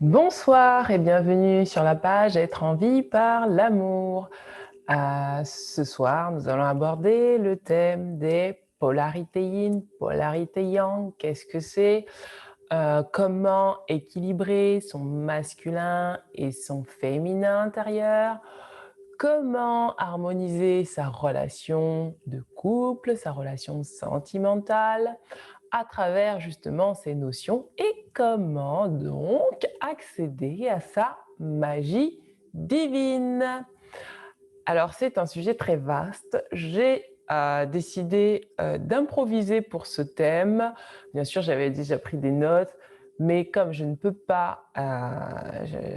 Bonsoir et bienvenue sur la page Être en vie par l'amour. Ce soir, nous allons aborder le thème des polarités yin, polarités yang. Qu'est-ce que c'est? Comment équilibrer son masculin et son féminin intérieur? Comment harmoniser sa relation de couple, sa relation sentimentale à travers justement ces notions et comment donc accéder à sa magie divine. Alors c'est un sujet très vaste. J'ai décidé d'improviser pour ce thème. Bien sûr, j'avais déjà pris des notes, mais comme je ne peux pas,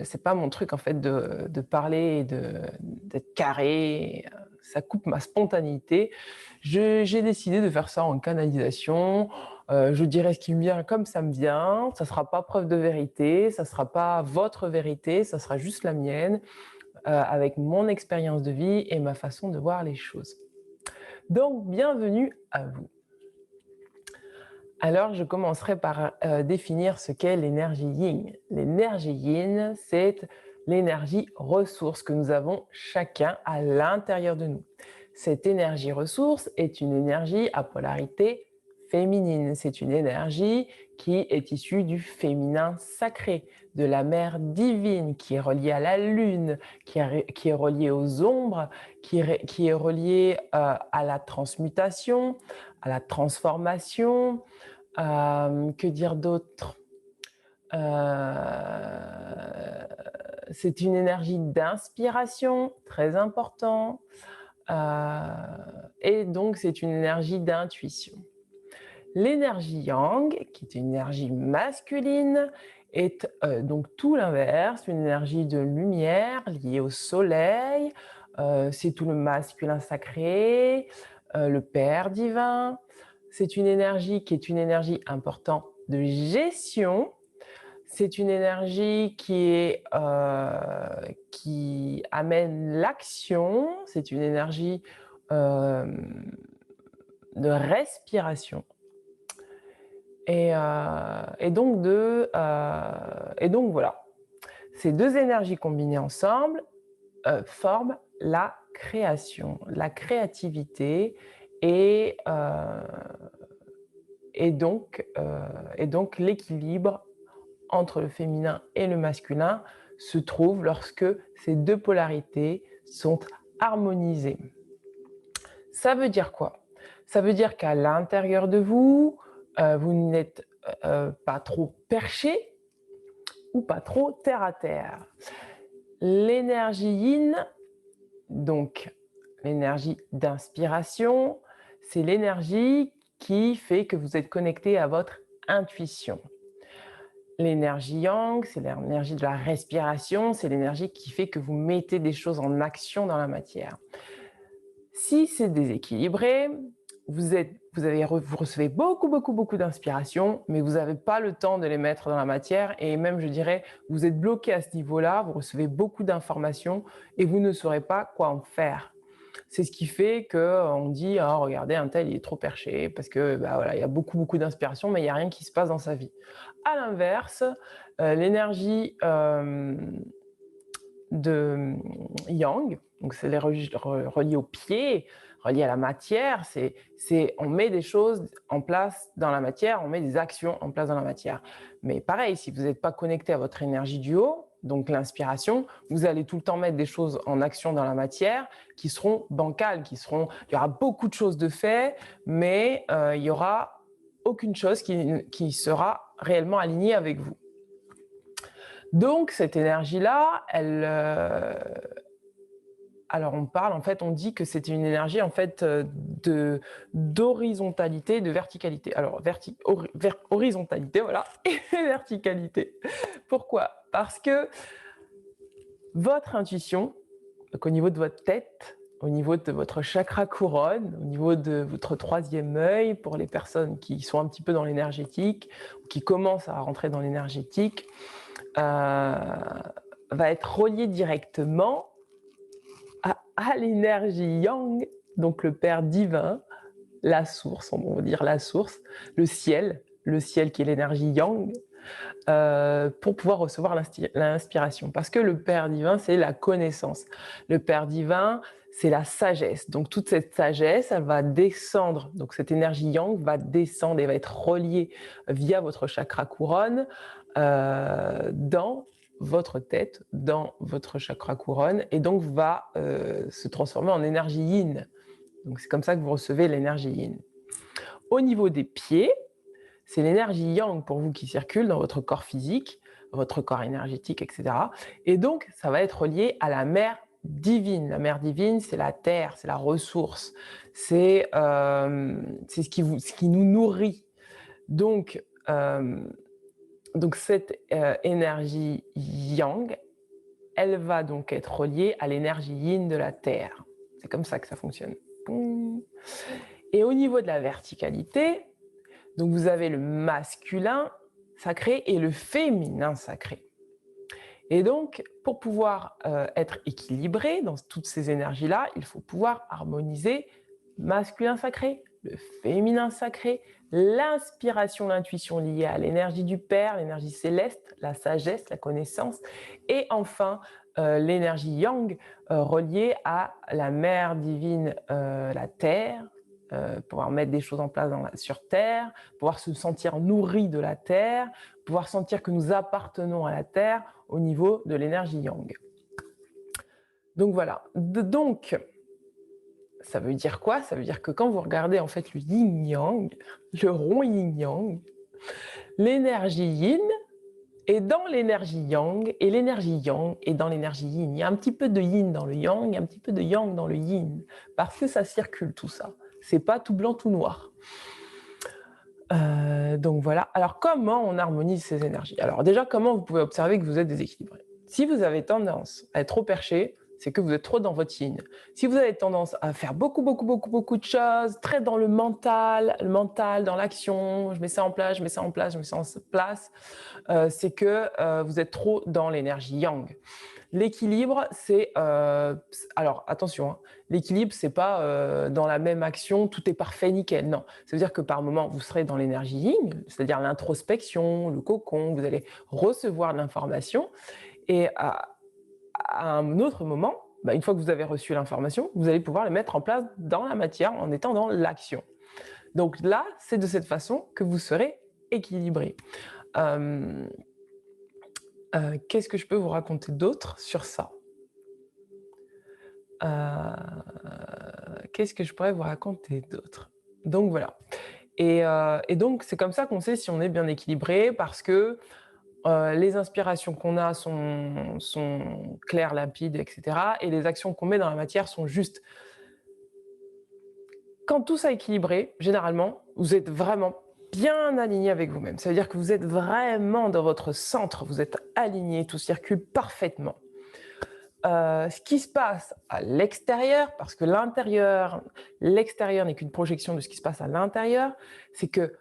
c'est pas mon truc en fait de parler et d'être carré, ça coupe ma spontanéité. J'ai décidé de faire ça en canalisation. Je dirai ce qui me vient comme ça me vient. Ça ne sera pas preuve de vérité, ça ne sera pas votre vérité, ça sera juste la mienne, avec mon expérience de vie et ma façon de voir les choses. Donc, bienvenue à vous. Alors, je commencerai par définir ce qu'est l'énergie yin. L'énergie yin, c'est l'énergie ressource que nous avons chacun à l'intérieur de nous. Cette énergie ressource est une énergie à polarité féminine. C'est une énergie qui est issue du féminin sacré, de la mère divine, qui est reliée à la lune, qui est reliée aux ombres, qui est reliée à la transmutation, à la transformation. Que dire d'autre? C'est une énergie d'inspiration, très important. Et donc, c'est une énergie d'intuition. L'énergie yang, qui est une énergie masculine, est donc tout l'inverse, une énergie de lumière liée au soleil. C'est tout le masculin sacré, le Père divin. C'est une énergie qui est une énergie importante de gestion. C'est une énergie qui amène l'action. C'est une énergie de respiration. Et donc voilà. Ces deux énergies combinées ensemble forment la création, la créativité et donc l'équilibre entre le féminin et le masculin se trouve lorsque ces deux polarités sont harmonisées. Ça veut dire quoi? Ça veut dire qu'à l'intérieur de vous, vous n'êtes pas trop perché ou pas trop terre à terre. L'énergie yin, donc l'énergie d'inspiration, c'est l'énergie qui fait que vous êtes connecté à votre intuition. L'énergie yang, c'est l'énergie de la respiration, c'est l'énergie qui fait que vous mettez des choses en action dans la matière. Si c'est déséquilibré, vous recevez beaucoup d'inspiration, mais vous n'avez pas le temps de les mettre dans la matière et même, je dirais, vous êtes bloqué à ce niveau-là, vous recevez beaucoup d'informations et vous ne saurez pas quoi en faire. C'est ce qui fait qu'on dit oh, « regardez, un tel, il est trop perché parce que voilà, il y a beaucoup d'inspiration, mais il n'y a rien qui se passe dans sa vie. » À l'inverse, l'énergie de yang, donc c'est relié au pied, relié à la matière, on met des choses en place dans la matière, on met des actions en place dans la matière. Mais pareil, si vous n'êtes pas connecté à votre énergie du haut, donc l'inspiration, vous allez tout le temps mettre des choses en action dans la matière qui seront bancales, il y aura beaucoup de choses de fait, mais il n'y aura aucune chose qui sera réellement alignée avec vous. Donc cette énergie-là, alors on dit que c'est une énergie en fait d'horizontalité, de verticalité. Alors horizontalité, voilà, et verticalité. Pourquoi? Parce que votre intuition, donc au niveau de votre tête, au niveau de votre chakra couronne, au niveau de votre troisième œil, pour les personnes qui sont un petit peu dans l'énergétique, ou qui commencent à rentrer dans l'énergétique, va être relié directement à l'énergie yang, donc le Père divin, la source, on va dire la source, le ciel qui est l'énergie yang, pour pouvoir recevoir l'inspiration. Parce que le Père divin, c'est la connaissance. Le Père divin, c'est la sagesse. Donc toute cette sagesse, elle va descendre. Donc cette énergie yang va descendre et va être reliée via votre chakra couronne dans votre tête, dans votre chakra couronne, et donc va se transformer en énergie yin. Donc c'est comme ça que vous recevez l'énergie yin. Au niveau des pieds, c'est l'énergie yang pour vous qui circule dans votre corps physique, votre corps énergétique, etc. Et donc, ça va être lié à la mère divine. La mère divine, c'est la terre, c'est la ressource, c'est ce qui nous nourrit. Donc cette énergie yang, elle va donc être reliée à l'énergie yin de la terre. C'est comme ça que ça fonctionne. Et au niveau de la verticalité, donc vous avez le masculin sacré et le féminin sacré. Et donc, pour pouvoir être équilibré dans toutes ces énergies-là, il faut pouvoir harmoniser masculin sacré, le féminin sacré, l'inspiration, l'intuition liée à l'énergie du Père, l'énergie céleste, la sagesse, la connaissance, et enfin l'énergie yang reliée à la mère divine, la terre, pouvoir mettre des choses en place sur Terre, pouvoir se sentir nourri de la Terre, pouvoir sentir que nous appartenons à la Terre au niveau de l'énergie yang. Donc voilà. Donc, ça veut dire quoi? Ça veut dire que quand vous regardez en fait le yin-yang, le rond yin-yang, l'énergie yin est dans l'énergie yang et l'énergie yang est dans l'énergie yin. Il y a un petit peu de yin dans le yang, il y a un petit peu de yang dans le yin, parce que ça circule tout ça. C'est pas tout blanc, tout noir. Donc voilà. Alors comment on harmonise ces énergies? Alors déjà, comment vous pouvez observer que vous êtes déséquilibré? Si vous avez tendance à être trop perché, c'est que vous êtes trop dans votre yin. Si vous avez tendance à faire beaucoup de choses, très dans le mental, dans l'action, je mets ça en place, je mets ça en place, je mets ça en place, c'est que vous êtes trop dans l'énergie yang. L'équilibre, c'est alors attention, hein, l'équilibre, c'est pas dans la même action, tout est parfait, nickel. Non, ça veut dire que par moment, vous serez dans l'énergie yin, c'est-à-dire l'introspection, le cocon, vous allez recevoir de l'information, et à un autre moment, une fois que vous avez reçu l'information, vous allez pouvoir le mettre en place dans la matière en étant dans l'action. Donc là, c'est de cette façon que vous serez équilibré. Qu'est-ce que je peux vous raconter d'autre sur ça? Qu'est-ce que je pourrais vous raconter d'autre? Donc voilà. Et donc c'est comme ça qu'on sait si on est bien équilibré, parce que les inspirations qu'on a sont claires, limpides, etc. Et les actions qu'on met dans la matière sont justes. Quand tout ça est équilibré, généralement, vous êtes vraiment bien aligné avec vous-même. Ça veut dire que vous êtes vraiment dans votre centre, vous êtes aligné, tout circule parfaitement. Ce qui se passe à l'extérieur, parce que l'extérieur n'est qu'une projection de ce qui se passe à l'intérieur, c'est que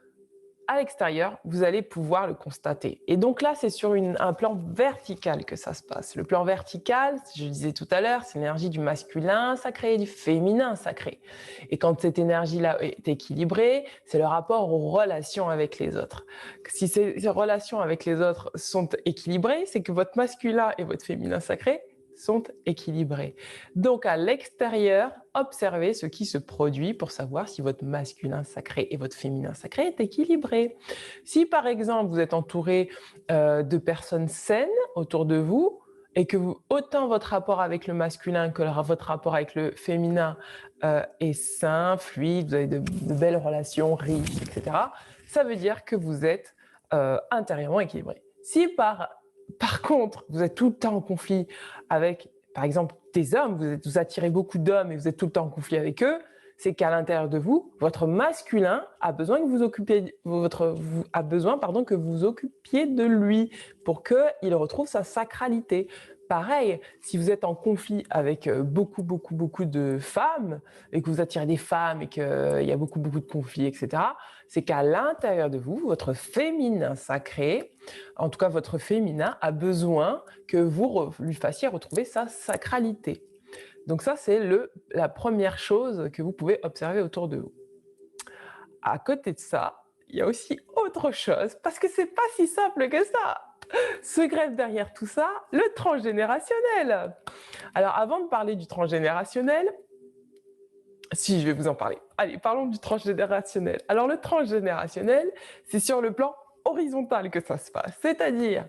à l'extérieur, vous allez pouvoir le constater. Et donc là, c'est sur un plan vertical que ça se passe. Le plan vertical, je disais tout à l'heure, c'est l'énergie du masculin sacré et du féminin sacré. Et quand cette énergie-là est équilibrée, c'est le rapport aux relations avec les autres. Si ces relations avec les autres sont équilibrées, c'est que votre masculin et votre féminin sacré sont équilibrés. Donc à l'extérieur, observez ce qui se produit pour savoir si votre masculin sacré et votre féminin sacré est équilibré. Si par exemple vous êtes entouré de personnes saines autour de vous, et que autant votre rapport avec le masculin que votre rapport avec le féminin est sain, fluide, vous avez de belles relations riches, etc., ça veut dire que vous êtes intérieurement équilibré. Si par contre, vous êtes tout le temps en conflit avec, par exemple, des hommes, vous attirez beaucoup d'hommes et vous êtes tout le temps en conflit avec eux, c'est qu'à l'intérieur de vous, votre masculin a besoin que vous occupiez, que vous occupiez de lui pour qu'il retrouve sa sacralité. Pareil, si vous êtes en conflit avec beaucoup de femmes et que vous attirez des femmes et qu'il y a beaucoup de conflits, etc., c'est qu'à l'intérieur de vous, votre féminin sacré, en tout cas votre féminin, a besoin que vous lui fassiez retrouver sa sacralité. Donc ça, c'est la première chose que vous pouvez observer autour de vous. À côté de ça, il y a aussi autre chose, parce que c'est pas si simple que ça. Se greffe derrière tout ça le transgénérationnel. Alors avant de parler du transgénérationnel, si je vais vous en parler. Allez, parlons du transgénérationnel. Alors le transgénérationnel, c'est sur le plan horizontal que ça se passe. C'est-à-dire,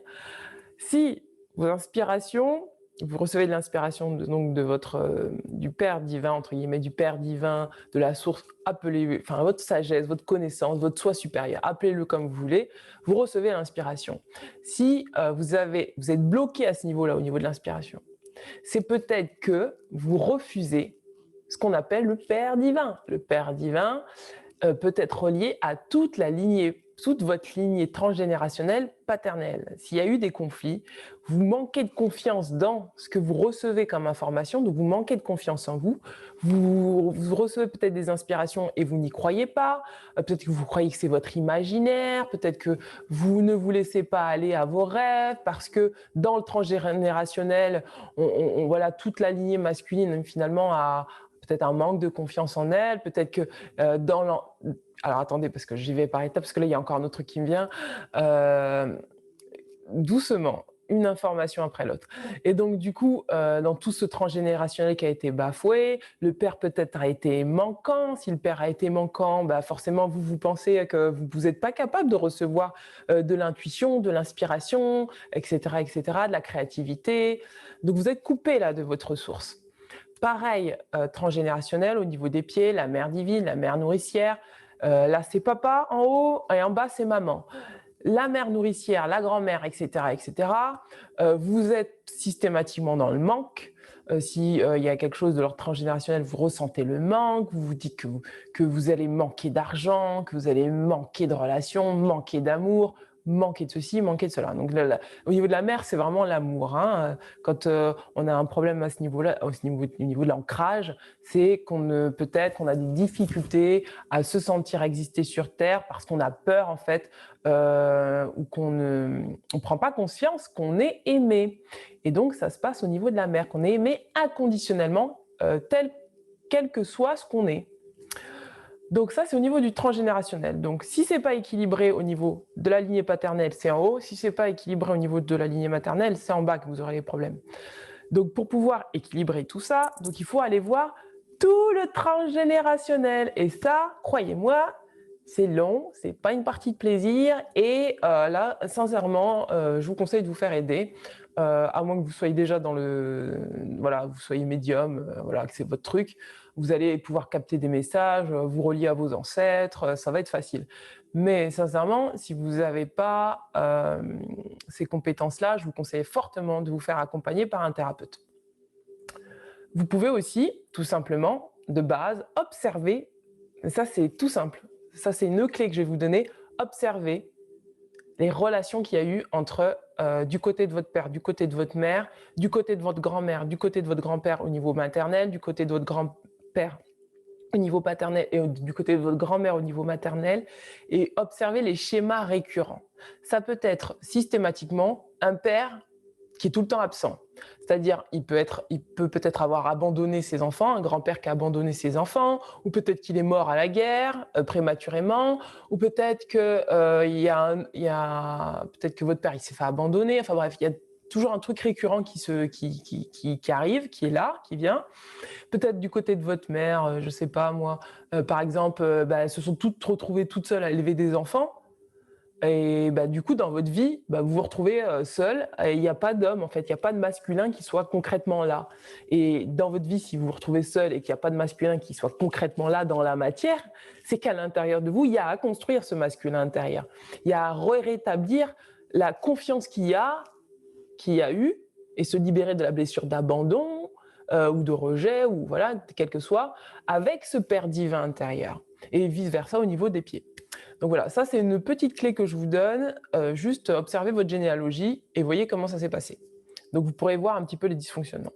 si vos inspirations, vous recevez de l'inspiration donc de votre du Père divin entre guillemets, du Père divin, de la source, appelez, enfin votre sagesse, votre connaissance, votre soi supérieur, appelez-le comme vous voulez, vous recevez l'inspiration. Si vous êtes bloqué à ce niveau-là, au niveau de l'inspiration, c'est peut-être que vous refusez ce qu'on appelle le Père divin. Le Père divin peut être relié à toute votre lignée transgénérationnelle paternelle. S'il y a eu des conflits, vous manquez de confiance dans ce que vous recevez comme information, donc vous manquez de confiance en vous, vous recevez peut-être des inspirations et vous n'y croyez pas, peut-être que vous croyez que c'est votre imaginaire, peut-être que vous ne vous laissez pas aller à vos rêves, parce que dans le transgénérationnel, voilà, toute la lignée masculine finalement a peut-être un manque de confiance en elle, peut-être que alors attendez, parce que j'y vais par étapes, parce que là, il y a encore un autre truc qui me vient. Doucement, une information après l'autre. Et donc, du coup, dans tout ce transgénérationnel qui a été bafoué, le père peut-être a été manquant. Si le père a été manquant, bah forcément, vous pensez que vous n'êtes pas capable de recevoir de l'intuition, de l'inspiration, etc., de la créativité. Donc, vous êtes coupé là de votre ressource. Pareil, transgénérationnel au niveau des pieds, la mère divine, la mère nourricière. Là, c'est papa en haut et en bas, c'est maman. La mère nourricière, la grand-mère, etc., vous êtes systématiquement dans le manque. Si il y a quelque chose de l'ordre transgénérationnel, vous ressentez le manque, vous vous dites que vous allez manquer d'argent, que vous allez manquer de relations, manquer d'amour, manquer de ceci, manquer de cela. Donc au niveau de la mère, c'est vraiment l'amour. Hein. Quand on a un problème à ce niveau-là, au niveau de l'ancrage, c'est peut-être qu'on a des difficultés à se sentir exister sur Terre parce qu'on a peur en fait ou qu'on ne prend pas conscience qu'on est aimé. Et donc ça se passe au niveau de la mère, qu'on est aimé inconditionnellement, quel que soit ce qu'on est. Donc ça, c'est au niveau du transgénérationnel. Donc si c'est pas équilibré au niveau de la lignée paternelle, c'est en haut. Si c'est pas équilibré au niveau de la lignée maternelle, c'est en bas que vous aurez les problèmes. Donc pour pouvoir équilibrer tout ça, donc il faut aller voir tout le transgénérationnel. Et ça, croyez-moi, c'est long, c'est pas une partie de plaisir. Et là, sincèrement, je vous conseille de vous faire aider. À moins que vous soyez déjà voilà, vous soyez médium, voilà, que c'est votre truc, vous allez pouvoir capter des messages, vous relier à vos ancêtres, ça va être facile. Mais sincèrement, si vous n'avez pas ces compétences-là, je vous conseille fortement de vous faire accompagner par un thérapeute. Vous pouvez aussi, tout simplement, de base, observer, ça c'est tout simple, ça c'est une clé que je vais vous donner, observer les relations qu'il y a eu entre du côté de votre père, du côté de votre mère, du côté de votre grand-mère, du côté de votre grand-père au niveau maternel, du côté de votre grand-père au niveau paternel et du côté de votre grand-mère au niveau maternel, et observer les schémas récurrents. Ça peut être systématiquement un père qui est tout le temps absent. C'est-à-dire, il peut peut-être avoir abandonné ses enfants, un grand-père qui a abandonné ses enfants, ou peut-être qu'il est mort à la guerre prématurément, ou peut-être que peut-être que votre père il s'est fait abandonner. Enfin bref, il y a toujours un truc récurrent qui arrive, qui est là, qui vient. Peut-être du côté de votre mère, je sais pas moi, par exemple, elles se sont toutes retrouvées toutes seules à élever des enfants. Et du coup, dans votre vie, vous vous retrouvez seul et il n'y a pas d'homme, en fait, il n'y a pas de masculin qui soit concrètement là. Et dans votre vie, si vous vous retrouvez seul et qu'il n'y a pas de masculin qui soit concrètement là dans la matière, c'est qu'à l'intérieur de vous, il y a à construire ce masculin intérieur. Il y a à rétablir la confiance qu'il y a eu et se libérer de la blessure d'abandon ou de rejet, ou voilà, quel que soit, avec ce Père divin intérieur. Et vice-versa au niveau des pieds. Donc voilà, ça c'est une petite clé que je vous donne. Juste observez votre généalogie et voyez comment ça s'est passé. Donc vous pourrez voir un petit peu les dysfonctionnements.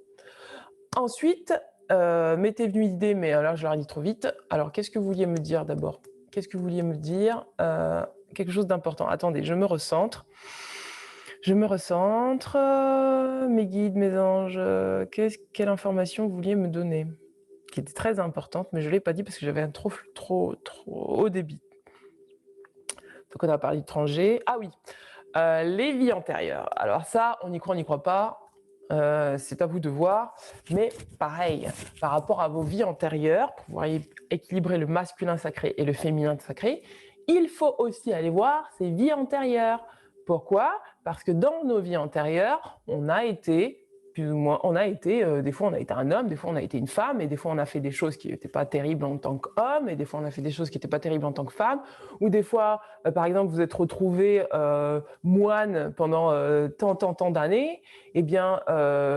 Ensuite, mettez-vous une idée, mais alors je leur ai dit trop vite. Alors qu'est-ce que vous vouliez me dire d'abord? Qu'est-ce que vous vouliez me dire? Quelque chose d'important. Attendez, je me recentre. Mes guides, mes anges, quelle information vous vouliez me donner? Qui était très importante, mais je ne l'ai pas dit parce que j'avais un trop haut débit. Donc on a parlé d'étrangers. Ah oui, les vies antérieures. Alors ça, on y croit pas. C'est à vous de voir. Mais pareil, par rapport à vos vies antérieures, pour pouvoir équilibrer le masculin sacré et le féminin sacré, il faut aussi aller voir ces vies antérieures. Pourquoi? Parce que dans nos vies antérieures, on a été plus ou moins, des fois on a été un homme, des fois on a été une femme, et des fois on a fait des choses qui n'étaient pas terribles en tant qu'homme, et des fois on a fait des choses qui n'étaient pas terribles en tant que femme, ou des fois, par exemple, vous êtes retrouvé moine pendant tant d'années, eh bien,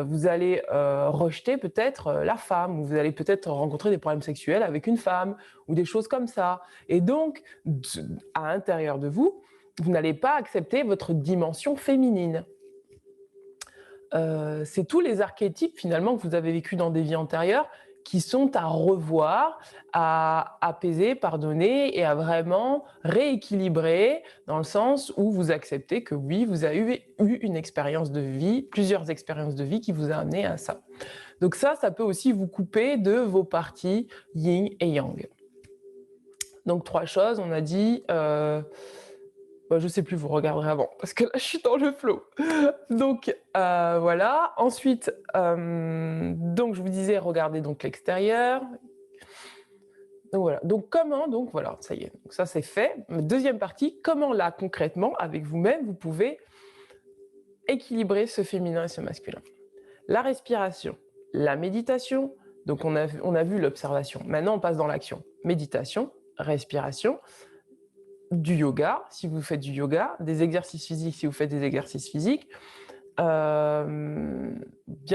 vous allez rejeter peut-être la femme, ou vous allez peut-être rencontrer des problèmes sexuels avec une femme, ou des choses comme ça. Et donc, à l'intérieur de vous, vous n'allez pas accepter votre dimension féminine. C'est tous les archétypes finalement que vous avez vécu dans des vies antérieures qui sont à revoir, à apaiser, pardonner et à vraiment rééquilibrer dans le sens où vous acceptez que oui, vous avez eu une expérience de vie, plusieurs expériences de vie qui vous a amené à ça. Donc ça peut aussi vous couper de vos parties yin et yang. Donc 3 choses, on a dit, je sais plus, vous regarderez avant, parce que là, je suis dans le flow. Donc, voilà. Ensuite, donc je vous disais, regardez donc l'extérieur. Donc voilà. Donc comment, donc voilà, ça y est. Donc ça, c'est fait. Deuxième partie, comment là, concrètement, avec vous-même, vous pouvez équilibrer ce féminin et ce masculin. La respiration, la méditation. Donc on a vu l'observation. Maintenant, on passe dans l'action. Méditation, respiration, du yoga, si vous faites du yoga, des exercices physiques, si vous faites des exercices physiques. Bien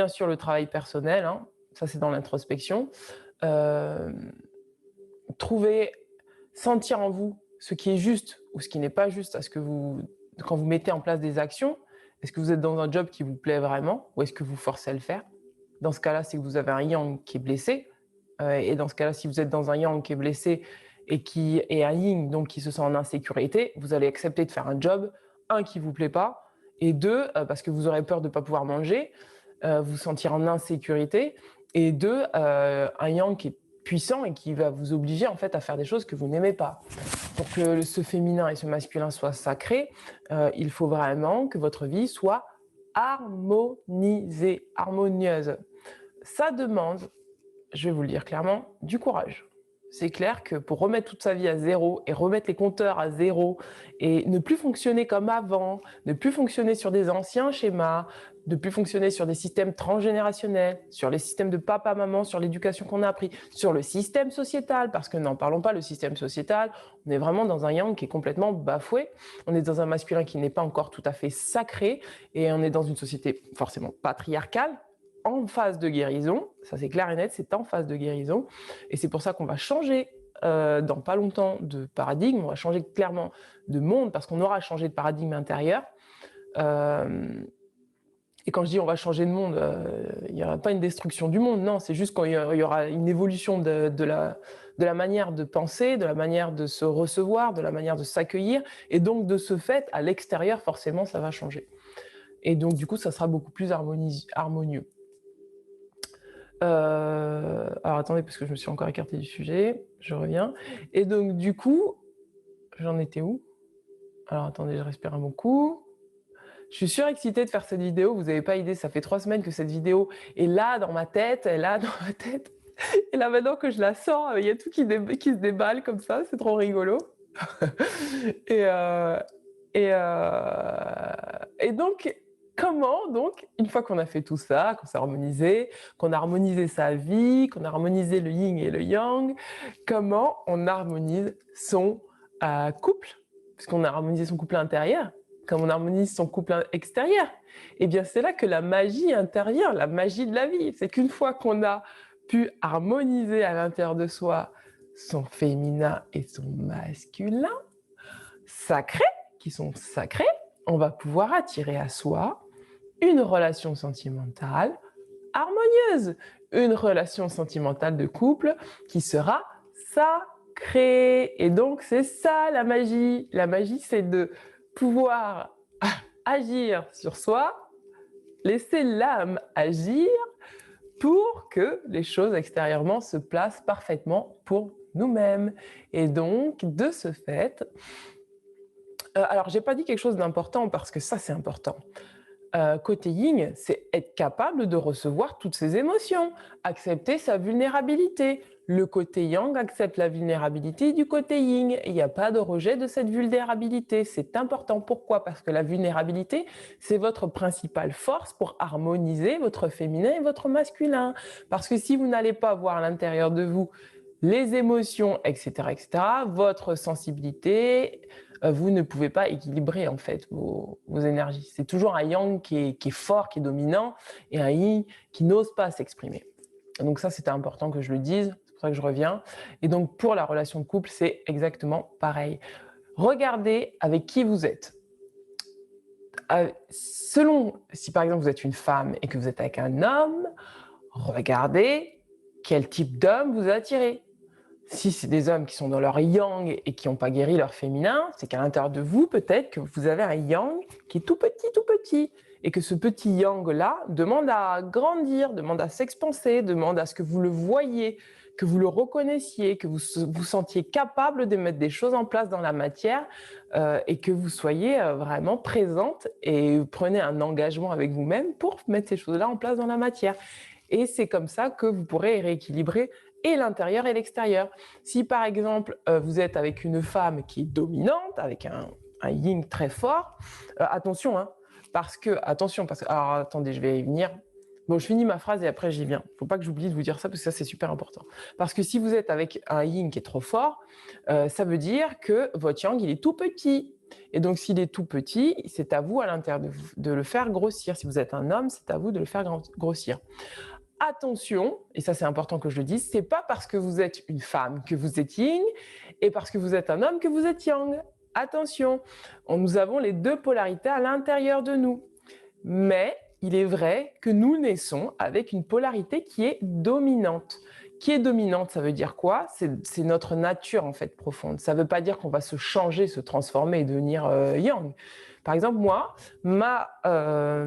sûr, le travail personnel, hein, ça c'est dans l'introspection. Sentir en vous ce qui est juste ou ce qui n'est pas juste quand vous mettez en place des actions. Est-ce que vous êtes dans un job qui vous plaît vraiment ou est-ce que vous forcez à le faire? Dans ce cas-là, c'est que vous avez un yang qui est blessé. Et dans ce cas-là, si vous êtes dans un yang qui est blessé et qui est un yin, donc qui se sent en insécurité, vous allez accepter de faire un job, un, qui ne vous plaît pas, et deux, parce que vous aurez peur de ne pas pouvoir manger, vous sentir en insécurité, et deux, un yang qui est puissant et qui va vous obliger en fait à faire des choses que vous n'aimez pas. Pour que ce féminin et ce masculin soient sacrés, il faut vraiment que votre vie soit harmonisée, harmonieuse. Ça demande, je vais vous le dire clairement, du courage. C'est clair que pour remettre toute sa vie à zéro et remettre les compteurs à zéro et ne plus fonctionner comme avant, ne plus fonctionner sur des anciens schémas, ne plus fonctionner sur des systèmes transgénérationnels, sur les systèmes de papa-maman, sur l'éducation qu'on a appris, sur le système sociétal, parce que n'en parlons pas, le système sociétal, on est vraiment dans un yang qui est complètement bafoué, on est dans un masculin qui n'est pas encore tout à fait sacré et on est dans une société forcément patriarcale, en phase de guérison, ça c'est clair et net, c'est en phase de guérison, et c'est pour ça qu'on va changer dans pas longtemps de paradigme, on va changer clairement de monde, parce qu'on aura changé de paradigme intérieur, et quand je dis on va changer de monde, il n'y aura pas une destruction du monde, non, c'est juste qu'il y aura une évolution de la manière de penser, de la manière de se recevoir, de la manière de s'accueillir, et donc de ce fait, à l'extérieur, forcément, ça va changer. Et donc du coup, ça sera beaucoup plus harmonieux. Alors attendez, parce que je me suis encore écartée du sujet, je reviens. Et donc du coup, j'en étais où? Alors attendez, je respire un bon coup. Je suis surexcitée de faire cette vidéo, vous n'avez pas idée, ça fait 3 semaines que cette vidéo est là dans ma tête, est là dans ma tête. Et là maintenant que je la sors, il y a tout qui se déballe comme ça, c'est trop rigolo. et, et donc, comment, donc, une fois qu'on a fait tout ça, qu'on s'est harmonisé, qu'on a harmonisé sa vie, qu'on a harmonisé le yin et le yang, comment on harmonise son couple, puisqu'on a harmonisé son couple intérieur, comme on harmonise son couple extérieur? Eh bien, c'est là que la magie intervient, la magie de la vie. C'est qu'une fois qu'on a pu harmoniser à l'intérieur de soi son féminin et son masculin, sacrés, qui sont sacrés, on va pouvoir attirer à soi une relation sentimentale harmonieuse, une relation sentimentale de couple qui sera sacrée. Et donc, c'est ça la magie. La magie, c'est de pouvoir agir sur soi, laisser l'âme agir pour que les choses extérieurement se placent parfaitement pour nous-mêmes. Et donc, de ce fait, Alors j'ai pas dit quelque chose d'important parce que ça, c'est important. Côté yin, c'est être capable de recevoir toutes ses émotions, accepter sa vulnérabilité. Le côté yang accepte la vulnérabilité du côté yin. Il n'y a pas de rejet de cette vulnérabilité. C'est important. Pourquoi? Parce que la vulnérabilité, c'est votre principale force pour harmoniser votre féminin et votre masculin. Parce que si vous n'allez pas voir à l'intérieur de vous les émotions, etc., votre sensibilité, vous ne pouvez pas équilibrer en fait vos énergies. C'est toujours un yang qui est fort, qui est dominant, et un yin qui n'ose pas s'exprimer. Donc ça, c'était important que je le dise, c'est pour ça que je reviens. Et donc pour la relation de couple, c'est exactement pareil. Regardez avec qui vous êtes. Selon, si par exemple vous êtes une femme et que vous êtes avec un homme, regardez quel type d'homme vous attirez. Si c'est des hommes qui sont dans leur yang et qui n'ont pas guéri leur féminin, c'est qu'à l'intérieur de vous, peut-être que vous avez un yang qui est tout petit, et que ce petit yang-là demande à grandir, demande à s'expanser, demande à ce que vous le voyiez, que vous le reconnaissiez, que vous vous sentiez capable de mettre des choses en place dans la matière et que vous soyez vraiment présente et prenez un engagement avec vous-même pour mettre ces choses-là en place dans la matière. Et c'est comme ça que vous pourrez rééquilibrer et l'intérieur et l'extérieur. Si par exemple, vous êtes avec une femme qui est dominante, avec un yin très fort, attention, hein, parce que, alors attendez, je vais y venir. Bon, je finis ma phrase et après j'y viens. Il ne faut pas que j'oublie de vous dire ça parce que ça, c'est super important. Parce que si vous êtes avec un yin qui est trop fort, ça veut dire que votre yang, il est tout petit. Et donc, s'il est tout petit, c'est à vous à l'intérieur de le faire grossir. Si vous êtes un homme, c'est à vous de le faire grossir. Attention, et ça c'est important que je le dise, c'est pas parce que vous êtes une femme que vous êtes yin et parce que vous êtes un homme que vous êtes yang. Attention, nous avons les deux polarités à l'intérieur de nous. Mais il est vrai que nous naissons avec une polarité qui est dominante. Qui est dominante, ça veut dire quoi? C'est notre nature en fait profonde. Ça ne veut pas dire qu'on va se changer, se transformer et devenir yang. Par exemple, moi, ma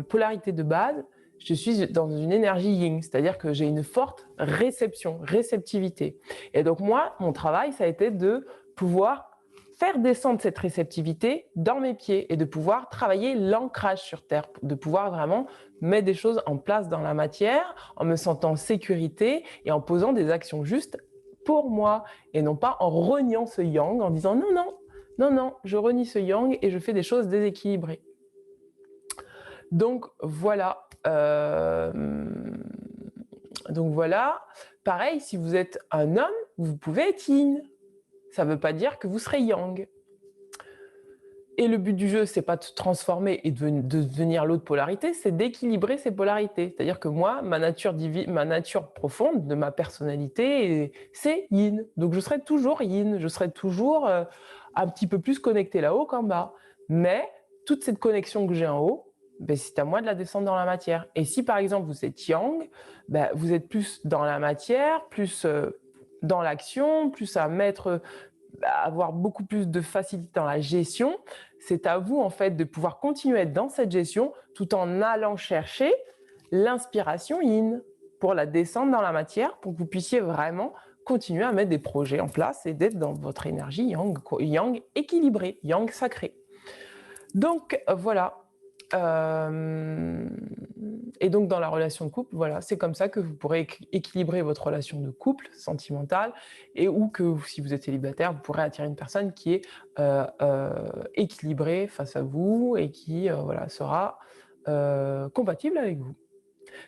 polarité de base, je suis dans une énergie yin, c'est-à-dire que j'ai une forte réceptivité. Et donc moi, mon travail, ça a été de pouvoir faire descendre cette réceptivité dans mes pieds et de pouvoir travailler l'ancrage sur terre, de pouvoir vraiment mettre des choses en place dans la matière en me sentant en sécurité et en posant des actions justes pour moi et non pas en reniant ce yang, en disant non, non, non, non, je renie ce yang et je fais des choses déséquilibrées. Donc voilà. Donc voilà. Pareil, si vous êtes un homme, vous pouvez être yin. Ça ne veut pas dire que vous serez yang. Et le but du jeu, c'est pas de se transformer et de devenir l'autre polarité, c'est d'équilibrer ces polarités. C'est-à-dire que moi, ma nature profonde de ma personnalité, c'est yin. Donc je serai toujours yin, je serai toujours un petit peu plus connecté là-haut qu'en bas. Mais toute cette connexion que j'ai en haut, ben, c'est à moi de la descendre dans la matière. Et si par exemple vous êtes yang, ben, vous êtes plus dans la matière, plus dans l'action, plus à avoir beaucoup plus de facilité dans la gestion. C'est à vous en fait de pouvoir continuer à être dans cette gestion tout en allant chercher l'inspiration yin pour la descendre dans la matière, pour que vous puissiez vraiment continuer à mettre des projets en place et d'être dans votre énergie yang équilibrée, yang sacré. Donc voilà. Et donc dans la relation de couple, voilà, c'est comme ça que vous pourrez équilibrer votre relation de couple sentimentale et ou que si vous êtes célibataire, vous pourrez attirer une personne qui est équilibrée face à vous et qui voilà, sera compatible avec vous.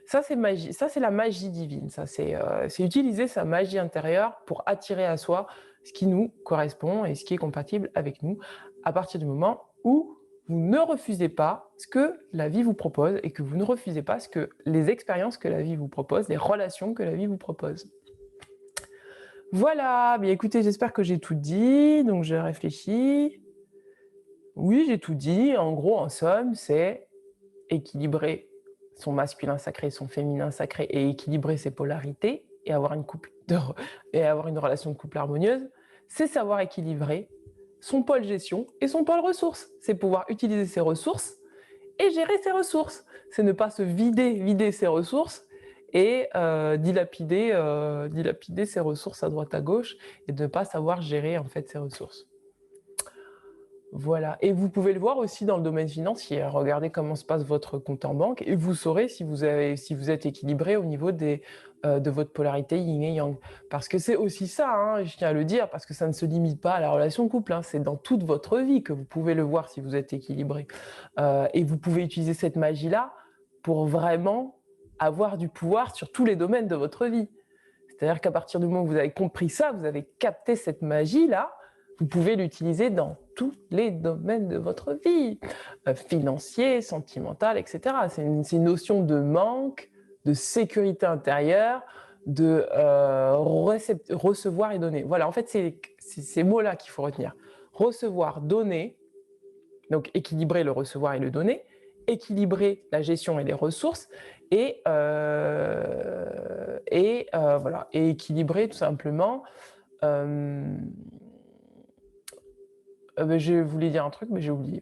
Ça c'est magie, ça c'est la magie divine, ça c'est utiliser sa magie intérieure pour attirer à soi ce qui nous correspond et ce qui est compatible avec nous à partir du moment où vous ne refusez pas ce que la vie vous propose et que vous ne refusez pas les expériences que la vie vous propose, les relations que la vie vous propose. Voilà, bien écoutez, j'espère que j'ai tout dit, donc je réfléchis. Oui, j'ai tout dit. En gros, en somme, c'est équilibrer son masculin sacré, son féminin sacré et équilibrer ses polarités et avoir une relation de couple harmonieuse, c'est savoir équilibrer son pôle gestion et son pôle ressources. C'est pouvoir utiliser ses ressources et gérer ses ressources. C'est ne pas se vider ses ressources et dilapider ses ressources à droite à gauche et de ne pas savoir gérer en fait ses ressources. Voilà, et vous pouvez le voir aussi dans le domaine financier. Regardez comment se passe votre compte en banque et vous saurez si vous êtes équilibré au niveau de votre polarité yin et yang. Parce que c'est aussi ça, hein, je tiens à le dire, parce que ça ne se limite pas à la relation de couple, hein, c'est dans toute votre vie que vous pouvez le voir si vous êtes équilibré. Et vous pouvez utiliser cette magie-là pour vraiment avoir du pouvoir sur tous les domaines de votre vie. C'est-à-dire qu'à partir du moment où vous avez compris ça, vous avez capté cette magie-là, vous pouvez l'utiliser dans tous les domaines de votre vie, financier, sentimental, etc. C'est une notion de manque, de sécurité intérieure, de recevoir et donner. Voilà, en fait, c'est ces mots-là qu'il faut retenir. Recevoir, donner, donc équilibrer le recevoir et le donner, équilibrer la gestion et les ressources, et voilà, et équilibrer tout simplement. Je voulais dire un truc, mais j'ai oublié.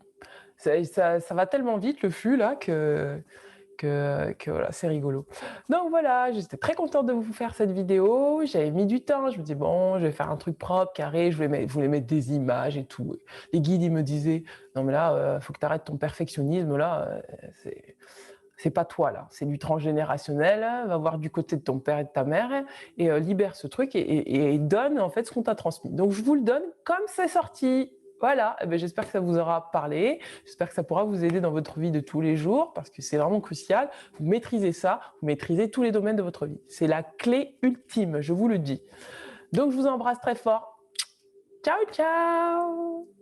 Ça va tellement vite le flux là que voilà, c'est rigolo. Donc voilà, j'étais très contente de vous faire cette vidéo. J'avais mis du temps. Je me dis bon, je vais faire un truc propre, carré. Je voulais mettre des images et tout. Les guides, ils me disaient non mais là, faut que tu arrêtes ton perfectionnisme là. C'est pas toi là, c'est du transgénérationnel. Va voir du côté de ton père et de ta mère et libère ce truc et donne en fait ce qu'on t'a transmis. Donc je vous le donne comme c'est sorti. Voilà, eh ben, j'espère que ça vous aura parlé, j'espère que ça pourra vous aider dans votre vie de tous les jours, parce que c'est vraiment crucial. Vous maîtrisez ça, vous maîtrisez tous les domaines de votre vie. C'est la clé ultime, je vous le dis. Donc je vous embrasse très fort. Ciao, ciao!